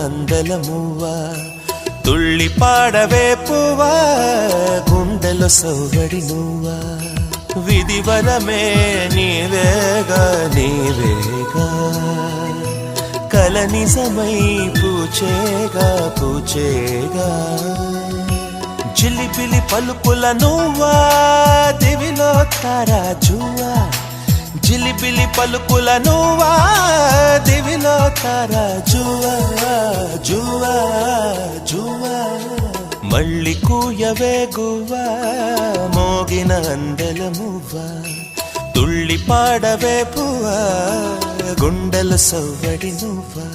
అందల మువ్వా తుళ్ళి పాడవే పువ్వా గుండెలో సౌగడి నువ్వా విధివరమే నీవేగా నీవేగా కల నిజమై పూచేగా పూచేగా జిలిబిలి పలుకుల నువ్వా దివిలో తారా జువా జిలిబిలి పలుకుల నువ్వా దివిలో తారా జువా జువా జువా మళ్ళీ కూయవే గువ్వా మోగిన అందెల మువ్వా తుళ్ళి పాడవే పువ్వా గుండెల సవ్వడి నువ్వా